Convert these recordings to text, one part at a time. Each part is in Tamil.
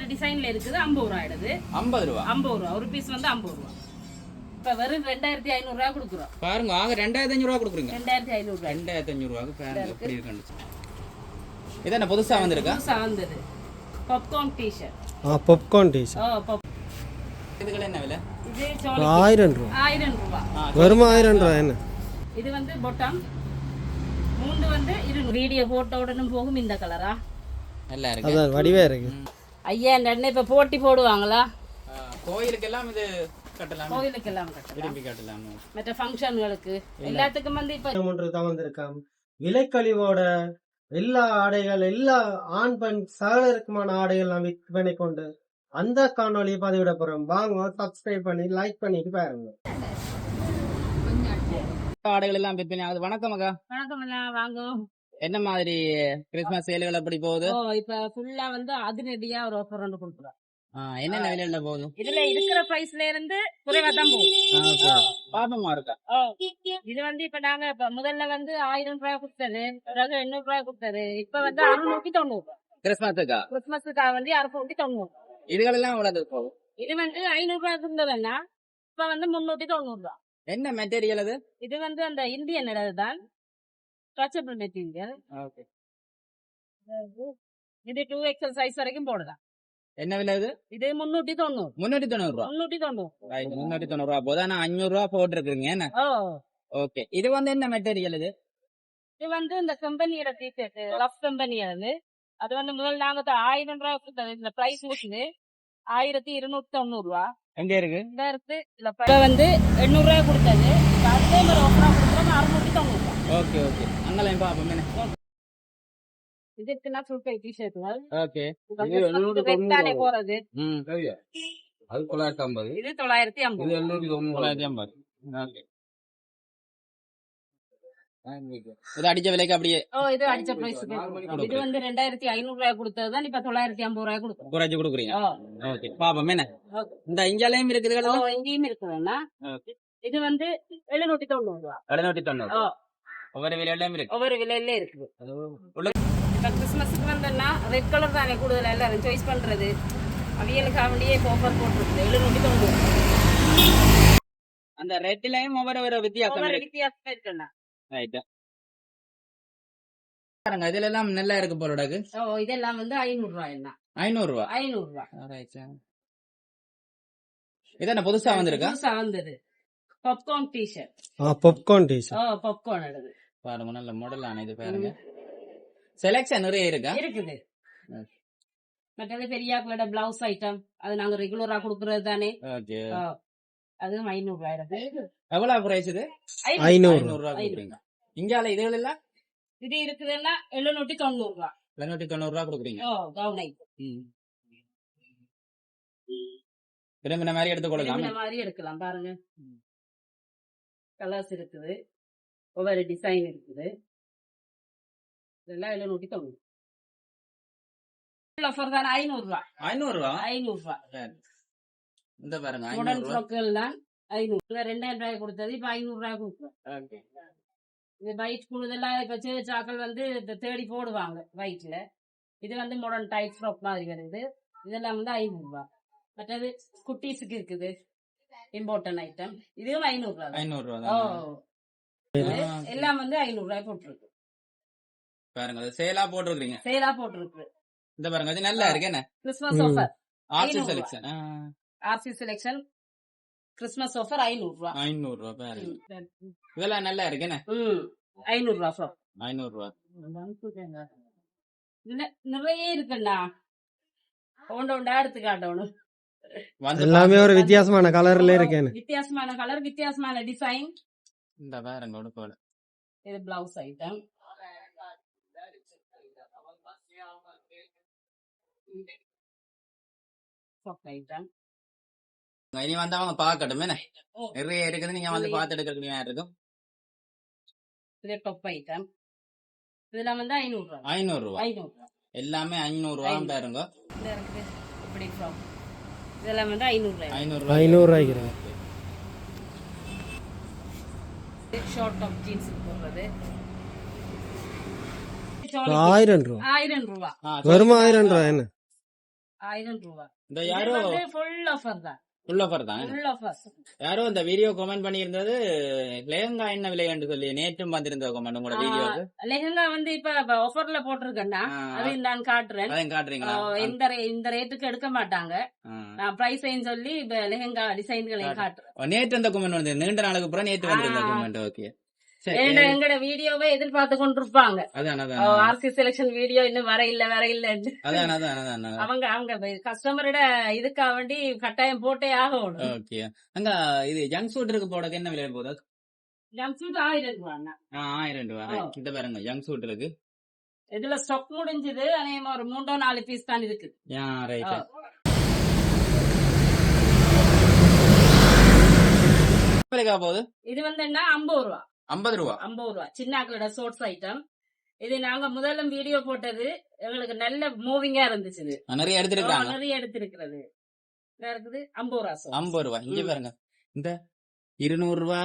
ஒவ்வொரு டிசைன்ல இருக்குது 50 ரூபா ஆயிடுது. 50 ரூபா 50 ரூபா ஒரு பீஸ் வந்து 50 ரூபா. இப்ப வெறும் 2500 ரூபா கொடுக்குறோம். பாருங்க, ஆக 2500 ரூபா கொடுக்குறீங்க. 2500 ரூபா. 2500 ரூபாய்க்கு பாருங்க எப்படி இருக்கு. இது என்ன புதுசா வந்திருக்கா? புதுசா வந்தது பாப்கார்ன் டீ-ஷர்ட். Popcorn T-shirt. இதுக்கு என்ன விலை? இது 1000 ரூபா. 1000 ரூபா. வெறும் 1000 ரூபா என்ன? இது வந்து பாட்டம். மூணு வந்து வீடியோ போட்டோடனும் போகும் இந்த கலரா. நல்லா இருக்கு. அதான் வடிவா இருக்கு. ஐயா என்ன இப்ப போட்டி போடுவாங்களா? கோயிலுக்கெல்லாம் இது கட்டலாம். கோயிலுக்கெல்லாம் கட்டலாம். விரும்பி கட்டலாம். மற்ற ஃபங்க்ஷன்களுக்கு எல்லாத்துக்கும் வந்து இப்ப ஒன்று தான் வந்திருக்காம். விலைக்கழிவோட எல்லா ஆடைகள், எல்லா ஆண் பெண் சகலருக்குமான ஆடைகள் எல்லாம் விற்பனை கொண்டு அந்த காணொலியை பதிவிட போறோம். வாங்க, சப்ஸ்கிரைப் பண்ணி லைக் பண்ணிட்டு பாருங்க. ஆடைகள் எல்லாம் விற்பனை ஆகுது. வணக்கம் அக்கா. வணக்கம் வாங்க. என்ன மாதிரி கிறிஸ்துமஸ் சேல்கள் எப்படி போகுது? இப்ப ஃபுல்லா வந்து அதிரடியா ஒரு ஆஃபர் ஒன்று கொடுக்குறோம். என்னென்ன விலையில போகுது? இதுல இருக்கிற பிரைஸ்ல இருந்து குறைவா தான் போகும். பாபமா இருக்கா? இது வந்து இப்ப நாங்க இப்ப முதல்ல வந்து 1000 ரூபாய் கொடுத்தது, பிறகு 800 ரூபாய் கொடுத்தது, இப்ப வந்து 690. கிறிஸ்துமஸுக்கா? கிறிஸ்துமஸுக்காக வந்து 690. இதுகளெல்லாம் எவ்வளவு போகும்? இது வந்து 500 ரூபாய் இருந்ததுன்னா இப்ப வந்து 390 ரூபாய். என்ன மெட்டீரியல் அது? இது வந்து அந்த இந்தியன் தான் ஸ்ட்ரெச்சபிள் மெட்டீரியல். இது 2XL சைஸ் வரைக்கும் போடலாம். என்ன விலை இது? இது 390. 390 ரூபா. 390. 390 ரூபா போதா? நான் 500 ரூபா போட்டுருக்கீங்க என்ன? ஓகே. இது வந்து என்ன மெட்டீரியல் இது? இது வந்து இந்த கம்பெனியோட டிஷர்ட், லவ் கம்பெனி. அது வந்து முதல் நாங்க 1000 ரூபாய் கொடுத்தது. இந்த பிரைஸ் முடிச்சு 1290 ரூபா. எங்க இருக்கு? இந்த இருக்கு. இப்ப வந்து 800 ரூபாய் கொடுத்தது, அதே மாதிரி ஆஃபரா கொடுக்குறோம் 690 ரூபா. Okay okay. அங்கெல்லாம் பாப்போம் என்ன? இதுக்குன்னா ஃபுல் கை டிஷர்ட்கள். ஓகே. தானே போறது. அது 950. இது 950. இது 950. ஓகே. இது அடிச்ச விலைக்கு அப்படியே? இது அடிச்ச பிரைஸ்க்கு. இது வந்து 2500 ரூபாய் கொடுத்ததுதான் இப்ப 950 ரூபாய் கொடுக்குறோம். குறைச்சு கொடுக்குறீங்க. ஓகே. பாப்போம் என்ன? இந்த இஞ்சாலையும் இருக்குது. இங்கேயும் இருக்குதுன்னா இது வந்து 790 ரூபாய். 790. ஒவ்வொரு விலையிலும் இருக்கு. ஒவ்வொரு விலையில இருக்குது. இப்ப கிறிஸ்துமஸுக்கு வந்தோம்னா ரெட் கலர் தானே கூடுதல் எல்லாரும் சாய்ஸ் பண்றது. அவியலுக்காக வேண்டியே ஆஃபர் போட்டுருக்குது 790. அந்த ரெட்லயும் ஒவ்வொரு வித்தியாசம் இருக்குண்ணா. ரைட். பாருங்க, இதுல எல்லாம் நல்லா இருக்கு போலடாக்கு. இதெல்லாம் வந்து 500 ரூபாய். என்ன 500 ரூபாய்? 500 ரூபாய். ரைட். இதென்ன புதுசா வந்திருக்கா? புதுசா வந்தது popcorn T-shirt. Popcorn T-shirt. Popcorn எடுது. பாருங்க, நல்ல மாடல் ஆன இது. பாருங்க, செலக்ஷன் நிறைய இருக்கா? இருக்குது. மற்றது பெரியாக்களோட பிளவுஸ் ஐட்டம், அது நாங்க ரெகுலரா கொடுக்கறது தானே. ஓகே. அது 500 ரூபாய் இருக்கு. எவ்வளவு பிரைஸ் இது? 500 ரூபாய் கொடுக்குறீங்க. இங்கால இதுகள் எல்லாம் இது இருக்குதுன்னா 790 ரூபாய். 790 ரூபாய் கொடுக்குறீங்க. Gown item. விரும்பின மாதிரி எடுத்துக்கொள்ளலாம். இந்த மாதிரி எடுக்கலாம். பாருங்க, கலர்ஸ் இருக்குது, ஒவ்வொரு டிசைன் இருக்குது. இதெல்லாம் 790. ஆஃபர் தான் 500 ரூபாய். 500 ரூபாய்? 500 ரூபாய். இந்த பாருங்க, மாடர்ன் ஃப்ராக்கள் தான் 500. 2000 ரூபாய் கொடுத்தது இப்ப 500 ரூபாய் கொடுக்குறோம். ஓகே. இது வைட் கூடுதலா இப்ப சாக்கள் வந்து தேடி போடுவாங்க வைட்ல. இது வந்து மாடர்ன் டைட் ஃப்ராக் மாதிரி வருது. இதெல்லாம் வந்து 500 ரூபாய். மற்றது குட்டீஸுக்கு இருக்குது இம்பார்ட்டன் ஐட்டம். இதுவும் 500 ரூபாய். 500 ரூபாய். எல்லாம் வந்து 500 ரூபாய் போட்டுருக்கு. பாருங்க, சேலா போட்டுருக்கீங்க. சேலா போட்டுருக்கு. இந்த பாருங்க, இது நல்லா இருக்கு. என்ன Christmas offer? RC selection. RC selection Christmas offer 500 ரூபாய். 500 ரூபாய். பாருங்க, இதெல்லாம் நல்லா இருக்கு. என்ன 500 ரூபாய் ஃப்ராக். 500 ரூபாய். நிறைய இருக்குண்ணா. ஒண்டா எடுத்து காட்டணும். எல்லாமே ஒரு வித்தியாசமான கலர்ல இருக்கு. வித்தியாசமான கலர், வித்தியாசமான டிசைன். இந்த பாருங்க, உடுப்போல இது பிளவுஸ் ஐட்டம். இனி வந்து அவங்க பாக்கட்டும். என்ன நிறைய இருக்குது, நீங்க வந்து பாத்து எடுக்கிறீங்க. இருக்கும் இது டாப் ஐட்டம். இதெல்லாம் வந்து 500 ரூபாய். 500 ரூபாய். எல்லாமே 500 ரூபாய். பாருங்க, இப்படி ஃப்ராக் இதெல்லாம் வந்து 500 ரூபாய். 500 ரூபாய்க்கு. ஷார்ட் டாப் ஜீன்ஸ் போடுறது 1000 ரூபாய். 1000 ரூபாய். வெறும் 1000 ரூபாய். என்ன 1000 ரூபாய். இந்த இது யாரோ வந்து full offer தான். ஃபுல் ஆஃபர் தான். Full offer. யாரோ இந்த வீடியோ கமெண்ட் பண்ணியிருந்தது லெஹங்கா என்ன விலை என்று சொல்லி நேற்றும் வந்திருந்த கமெண்ட் உங்களோட வீடியோக்கு. லெஹங்கா வந்து இப்ப ஆஃபர்ல போட்டிருக்கேன்னா அது நான் காட்டுறேன். அதையும் காட்டுறீங்களா? இந்த ரேட்டுக்கு எடுக்க மாட்டாங்க. நான் பிரைஸ் சொல்லி இப்ப லெஹங்கா டிசைன்களையும் காட்டுறேன். நேற்று அந்த கமெண்ட் வந்து நீண்ட நாளுக்கு அப்புறம் நேற்று வந்திருந்த கமெண்ட். ஓகே, எங்கட வீடியோவை எதிர்பார்த்து கொண்டிருப்பாங்க. ஆர்சி செலக்ஷன் வீடியோ இன்னும் வர இல்ல அவங்க கஸ்டமரோட இதுக்காக வேண்டி கட்டாயம் போட்டே ஆகணும். ஓகே, அங்க இது ஜங்க் ஃபுட் இருக்கு போடக்கு என்ன விலை போகுது? ஜங்க் ஃபுட் 1000 ரூபாய். 1000 ரூபாய். இந்த பாருங்க ஜங்க் ஃபுட் இருக்கு. இதுல ஸ்டாக் முடிஞ்சது. அநேகமா ஒரு 3-4 பீஸ் தான் இருக்கு. போகுது. இது வந்து என்ன 50 ரூபா. 50 ரூபா. சின்னாக்களோட சோர்ஸ் ஐட்டம். இது நாங்க முதல்ல வீடியோ போட்டது எங்களுக்கு நல்ல மூவிங்கா இருந்துச்சு. நிறைய எடுத்திருக்காங்க. நிறைய எடுத்திருக்கிறது. இருக்குது 50 ரூபா. 50 ரூபா. இங்க பாருங்க, இந்த 200 ரூபா,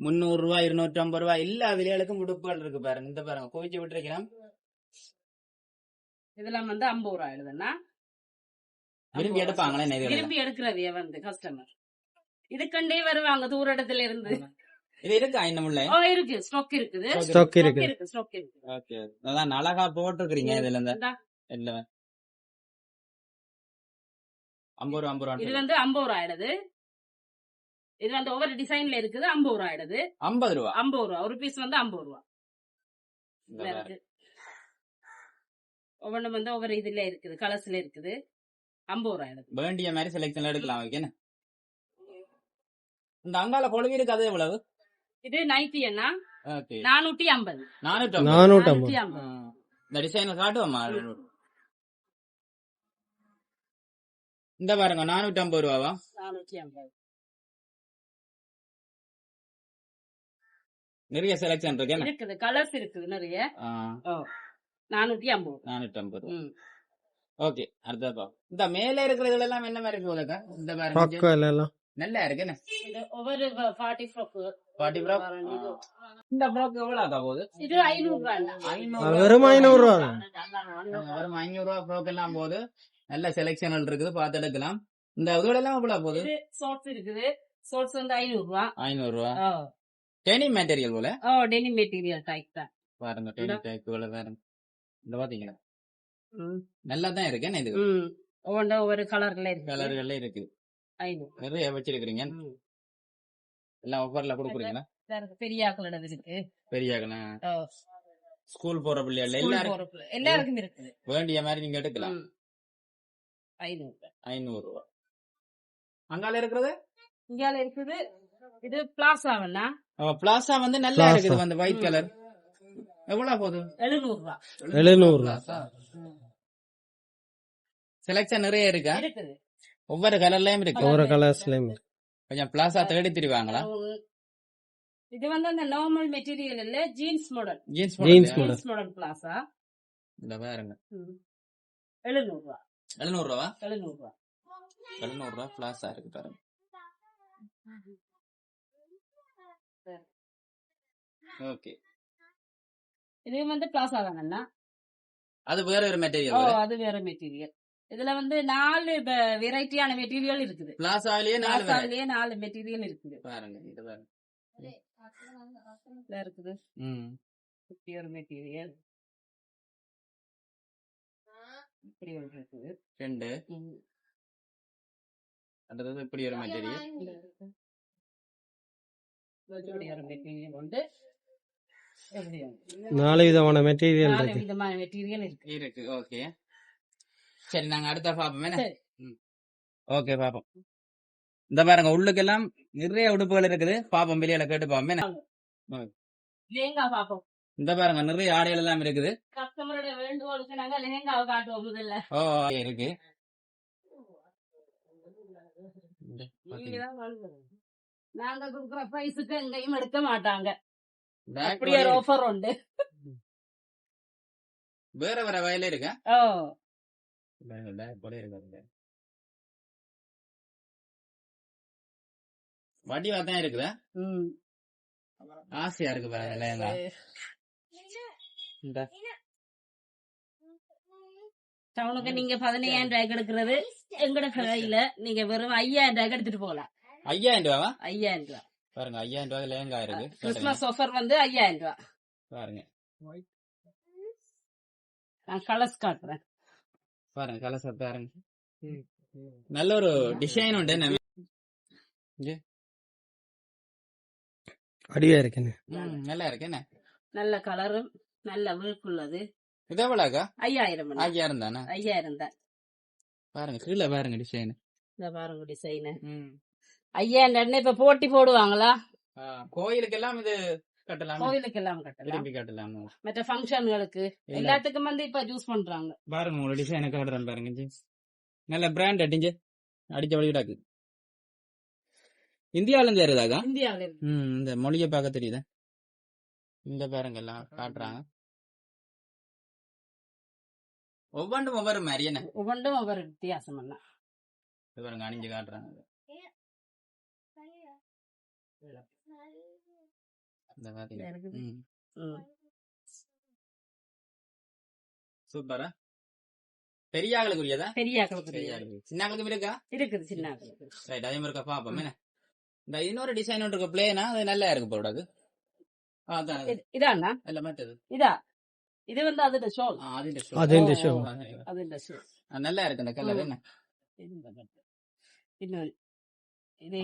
300 ரூபா, 250 ரூபா எல்லா விலைகளுக்கும் உடுப்புகள் இருக்கு பாருங்க. இந்த பாருங்க குவிச்சு விட்டுருக்கிறோம். இதெல்லாம் வந்து 50 ரூபா எழுதுனா விரும்பி எடுப்பாங்களே. விரும்பி எடுக்கிறதே வந்து கஸ்டமர் இதுக்கண்டே வருவாங்க தூர இடத்துல இருந்து. இது இருக்கா இன்னும் உள்ள? இருக்கு, ஸ்டாக் இருக்குது. ஓகே, அதான் அழகா போட்டுருக்கீங்க. இதுல இந்த இல்ல 50 ரூபா. இது வந்து 50 ரூபா ஆயிடுது. இது வந்து ஒவ்வொரு டிசைன்ல இருக்குது. 50 ரூபா ஆயிடுது. 50 ரூபா. 50 ரூபா ஒரு பீஸ் வந்து 50 ரூபா. ஒவ்வொன்றும் வந்து ஒவ்வொரு இதுல இருக்குது, கலர்ஸ்ல இருக்குது. 50 ரூபா ஆயிடுது. வேண்டிய மாதிரி செலக்ஷன்ல எடுக்கலாம். ஓகே, இந்த அங்கால கொழுவி இருக்கு அது எவ்வளவு? இது 90 அண்ணா. 450. 450. இந்த டிசைன் காட்டுவோமா? இந்த பாருங்க 450 ரூபாவா? 450. நிறைய செலக்ஷன் இருக்குது, கலர்ஸ் இருக்குது நிறைய. 450. ஓகே, அடுத்தது இந்த மேல இருக்கிறதுல எல்லாம் என்ன மாதிரி போகுதுக்கா? இந்த பாருங்க நல்லா இருக்கு. ஒவ்வொரு 40 ஃப்ராக். இந்த ஃப்ராக் எவ்வளவு போகுது? இது 500 ரூபாய். வெறும் 500 ரூபாய். வெறும் 500 ரூபாய் ஃப்ராக் எல்லாம் போகுது. நல்ல செலக்ஷன் இருக்குது, பார்த்து எடுக்கலாம். இந்த இதோட எல்லாம் எவ்வளவு போகுது? ஷார்ட்ஸ் இருக்குது. ஷார்ட்ஸ் வந்து 500 ரூபாய். 500 ரூபாய். டெனிம் மெட்டீரியல் போல. டெனிம் மெட்டீரியல் டைப் தான் பாருங்க. டெனிம் டைப் போல பாருங்க. இந்த பாத்தீங்களா நல்லா தான் இருக்கு. இது ஒவ்வொரு கலர்ல இருக்கு. 500 நிறைய வச்சிருக்கீங்க. எல்லாம் ஆஃபர்ல கொடுக்குறீங்களா? பெரிய ஆக்களோட இருக்கு. பெரிய ஆக்களா ஸ்கூல் போற பிள்ளைகள் எல்லாருக்கும் இருக்குது. வேண்டிய மாதிரி நீங்க எடுக்கலாம். 500 ரூபாய். அங்கால இருக்கிறது? இங்கால இருக்குது. இது பிளாசாவண்ணா. பிளாசா வந்து நல்லா இருக்குது. வந்து ஒயிட் கலர் எவ்வளவு போகுது? 700 ரூபாய். 700 ரூபாய். செலக்ஷன் நிறைய இருக்கா? ஒவ்வொரு கலர்லயும் இருக்கு. ஒவ்வொரு கலர்ஸ்லயும் கொஞ்சம் பிளாசா தேடி திருவாங்களா? இது வந்து அந்த நார்மல் மெட்டீரியல் இல்ல, jeans model. Jeans model plaza. இந்த பாருங்க 700 ரூபாய். 700 ரூபா. 700 ரூபாய். 700 ரூபாய் பிளாசா இருக்கு பாருங்க. ஓகே, இது வந்து பிளாசா தானண்ணா. அது வேற ஒரு மெட்டீரியல். அது வேற மெட்டீரியல். இதுல வந்து 4 வெரைட்டியான மெட்டீரியல் இருக்குது. பிளாசாலயே 4 மெட்டீரியல் இருக்குது. பாருங்க இது பாருங்க. இருக்குது. இப்படி ஒரு மெட்டீரியல். இப்படி ஒரு இருக்குது. 2. அடுத்தது இப்படி ஒரு மெட்டீரியல். இப்படி ஒரு மெட்டீரியல் உண்டு. 4 விதமான மெட்டீரியல் இருக்கு. ஓகே, சரி நாங்க அடுத்த பாப்போமே. ஓகே பாப்போம். இந்த பாருங்க உள்ளுக்கெல்லாம் நிறைய உடுப்புகள் இருக்குது. பாப்போம், வெளியில கேட்டு பாப்போமே. இந்த பாருங்க நிறைய ஆடைகள் எல்லாம் இருக்குது. கஸ்டமரோட வேண்டுகோளுக்கு நாங்க லெஹங்காவை காட்டுவோம் முதல்ல. இருக்கு. நாங்க குடுக்குற பிரைஸுக்கு எங்கேயும் எடுக்க மாட்டாங்க. அப்படியே ஒரு ஆஃபர் உண்டு. வேற வேற வயல இருக்கா? வடிவா தான் இருக்குதா? ஆசையா இருக்கு பாருங்க. டவுனுக்கு நீங்க 15,000 ரூபாய்க்கு எடுக்கிறது எங்கட கையில நீங்க வெறும் 5,000 ரூபாய்க்கு எடுத்துட்டு போகலாம். 5,000 ரூபாவா? 5,000 ரூபாய் பாருங்க 5,000 ரூபாய் லேங்கா இருக்கு. கிறிஸ்துமஸ் ஆஃபர் வந்து 5,000 ரூபாய். பாருங்க நான் கலர்ஸ் காட்டுறேன். பாருங்க கலர்ஸ் பாருங்க. நல்ல ஒரு டிசைன் உண்டு. அடியா இருக்குன்னு நல்லா இருக்கு. என்ன நல்ல கலரும் நல்ல விழுப்புள்ளது. இது எவ்வளோக்கா? 5,000. 5,000 தானே? 5,000 தான். பாருங்க கீழே பாருங்க டிசைன். இந்த பாருங்க டிசைன் 5,000 இப்ப போட்டி போடுவாங்களா? கோயிலுக்கு எல்லாம் இது கட்டலாம். கோயிலுக்கு எல்லாம் கட்டலாம், திரும்பி கட்டலாம். மற்ற ஃபங்க்ஷன்களுக்கு எல்லாத்துக்கும் வந்து இப்ப யூஸ் பண்றாங்க. பாருங்க உங்களோட டிசைனை காட்டுறேன் பாருங்க. நல்ல பிராண்ட் அடிஞ்சு அடிச்ச வழிடாக்கு. இந்தியாவில இருந்து வருதாக்கா? இந்தியாவில இந்த மொழியை பார்க்க தெரியுதா? இந்த பாருங்க எல்லாம் காட்டுறாங்க. ஒவ்வொன்றும் ஒவ்வொரு மாதிரி. என்ன ஒவ்வொன்றும் ஒவ்வொரு வித்தியாசம். என்ன பாருங்க அணிஞ்சு காட்டுறாங்க. சூப்பரா. பெரிய ஆளுக்குரியதா? பெரிய ஆளுக்குரிய. சின்ன ஆளுக்கும் இருக்கா? இருக்குது சின்ன ஆளுக்கு. ரைட், அதே மாதிரி பாப்போம். என்ன இந்த இன்னொரு டிசைன் ஒன்று இருக்கு பிளேனா, அது நல்லா இருக்கு போடாது. இதாண்ணா இல்ல மற்றது இதா? இது வந்து அதுல ஷோல். அதுல ஷோ. அதுல ஷோல் நல்லா இருக்கு அந்த கலர். என்ன இன்னொரு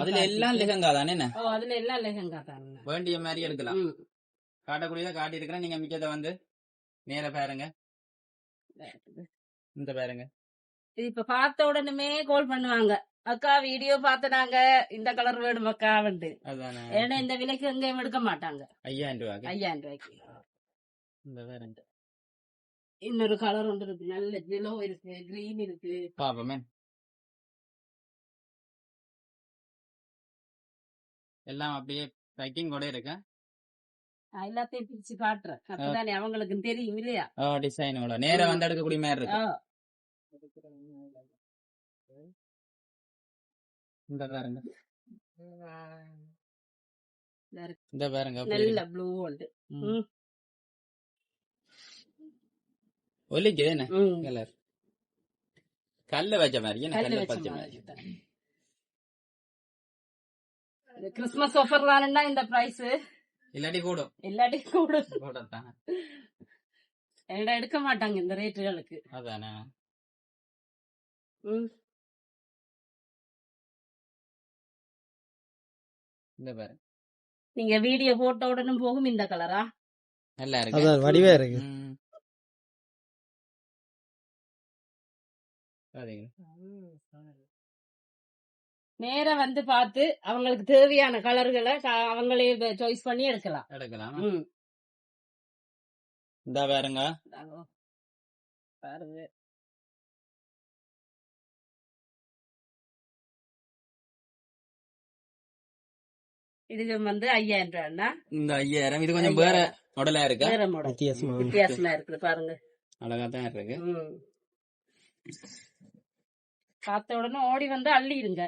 அதுல எல்லாம் லெஹங்கா தானே? என்ன அதுல எல்லாம் லெஹங்கா தானே. வேண்டிய மாதிரி எடுக்கலாம். காட்டக்கூடியதை காட்டி இருக்கிறேன். நீங்க மிச்சத்தை வந்து நேர பாருங்க. இந்த பாருங்க. இது இப்ப பார்த்த உடனே கால் பண்ணுவாங்க, அக்கா வீடியோ பாத்துனாங்க, இந்த கலர் வேணும் அக்கா வந்து. ஏன்னா இந்த விலைக்கு எங்கேயும் எடுக்க மாட்டாங்க. 5,000 ரூபாய்க்கு. 5,000 ரூபாய்க்கு. இந்த பாருங்க இன்னொரு கலர் ஒன்று இருக்கு, நல்ல ஜெலோ இருக்கு, கிரீன் இருக்கு. பாப்போமே. எல்லாம் அப்படியே பேக்கிங் கூட இருக்கு. எல்லாத்தையும் பிரிச்சு காட்டுறேன், அப்பதானே அவங்களுக்கு தெரியும் இல்லையா? டிசைனோட நேரா வந்து எடுக்கக்கூடிய மாதிரி இருக்கு. இந்த பாருங்க. இந்த பாருங்க நல்ல ப்ளூ வந்து ஒலிக்குது. என்ன கலர்? கல்ல வச்ச மாதிரி. கல்ல வச்ச மாதிரி. கிறிஸ்துமஸ் ஆஃபர் தானே இந்த பிரைஸ். இல்லாட்டி கூடும். இல்லாட்டி கூடும். கூடத்தான். எடுக்க மாட்டாங்க இந்த ரேட்டுகளுக்கு. அதானே. இந்த பாரு. நீங்க வீடியோ போட்ட உடனே போகும் இந்த கலரா? நல்லா இருக்கு. அதான் வடிவா இருக்கு. நேரா வந்து பார்த்து அவங்களுக்கு தேவையான கலர்களை அவங்களே சாய்ஸ் பண்ணி எடுக்கலாம். இந்த பாருங்க. பாருங்க இது வந்து 5,000 ரூபாய்னா இந்த 5,000. இது கொஞ்சம் வேற மாடலா இருக்கு. வேற மாடல் வித்தியாசமா இருக்குது. பாருங்க அழகா தான் இருக்கு. பார்த்த உடனே ஓடி வந்து அள்ளிடுங்க.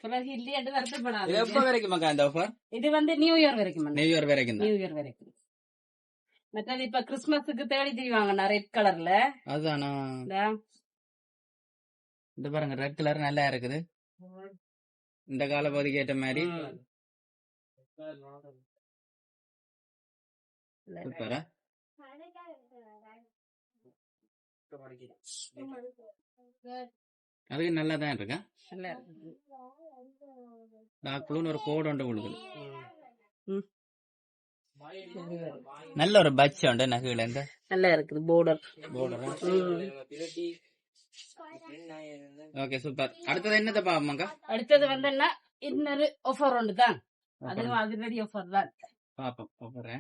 பிறகு இல்லையாட்டு வருத்தப்படாது. எப்ப வரைக்கும் இந்த ஆஃபர்? இது வந்து நியூ இயர் வரைக்கும். நியூ இயர் வரைக்கும். நியூ இயர் வரைக்கும். மற்றது இப்ப கிறிஸ்துமஸுக்கு தேடி தெரிவாங்க ரெட் கலர்ல. அதானா? இந்த பாருங்க ரெட் கலர் நல்லா இருக்குது. இந்த கால பகுதிக்கு ஏற்ற மாதிரி. சூப்பரா. அதுக்கு நல்லா தான் இருக்கா. டார்க் ப்ளூன்னு ஒரு கோட் ஒன்று கொடுக்குது. நல்ல ஒரு பட்ஜ் உண்டு. நகையில இருந்து நல்லா இருக்குது. போர்டர். Okay super. அடுத்தது என்னத பாப்போம்க்கா? அடுத்தது வந்து என்ன, இன்னொரு ஆஃபர் ஒன்று தான். அதுவும் ஆல்ரெடி ஆஃபர் தான். பாப்போம் ஆஃபர்.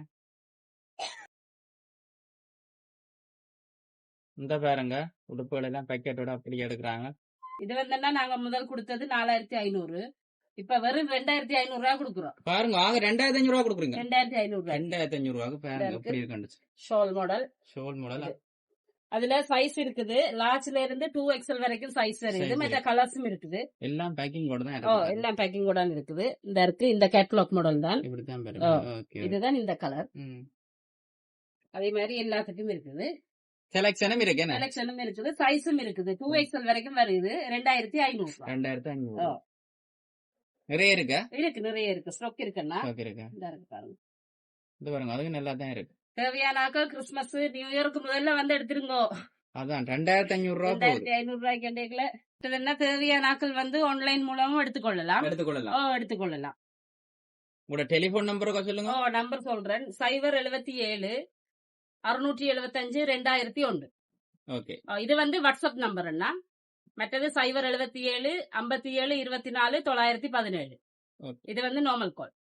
இந்த பாருங்க உடுப்புகள் எல்லாம் பேக்கெட்டோட அப்படி எடுக்கிறாங்க. இது வந்து நாங்க முதல் கொடுத்தது 4,500. இப்ப வெறும் 2,500 ரூபாய் கொடுக்குறோம். பாருங்க ஆக 2,500 ரூபாய் கொடுக்குறீங்க. 2,500 ரூபாய்க்கு பாருங்க எப்படி இருக்கு. Shawl model. Shawl model. அதுல சைஸ் இருக்குது. லார்ஜ்ல இருந்து 2XL வரைக்கும் சைஸ் இருக்குது. மற்ற கலர்ஸும் இருக்குது. எல்லாம் பேக்கிங் கூட தான் இருக்கு. எல்லாம் பேக்கிங் கூட இருக்குது. இந்த இருக்கு இந்த கேட்டலாக் மாடல் தான். இப்படி தான் பாருங்க. இதுதான் இந்த கலர். அதே மாதிரி எல்லாத்துக்கும் இருக்குது. செலக்ஷனும் இருக்கு என்ன செலக்ஷனும் இருக்குது, சைஸும் இருக்குது. 2XL வரைக்கும் வருது. 2500 ரூபாய். 2500 நிறைய இருக்கா இருக்கு, நிறைய இருக்கு. ஸ்டாக் இருக்குன்னா ஓகே இருக்கா இந்த இருக்கு பாருங்க. இது பாருங்க அதுக்கு நல்லா தான் இருக்கு. தேவையானாக்க கிறிஸ்துமஸ் நியூ இயருக்கு முதல்ல வந்து எடுத்துருங்கோ. அதான் 2500 ரூபா போகுது 2500 ரூபாய்க்கு கண்டிக்கல. என்ன தேவையான ஆட்கள் வந்து ஆன்லைன் மூலமும் எடுத்துக்கொள்ளலாம். எடுத்துக்கொள்ளலாம். உங்களோட டெலிபோன் நம்பருக்கு சொல்லுங்க. நம்பர் சொல்றேன். 077 675 2001. ஓகே இது வந்து வாட்ஸ்அப் நம்பர் அண்ணா. மற்றது 077 57 24 917. இது வந்து நார்மல் கால்.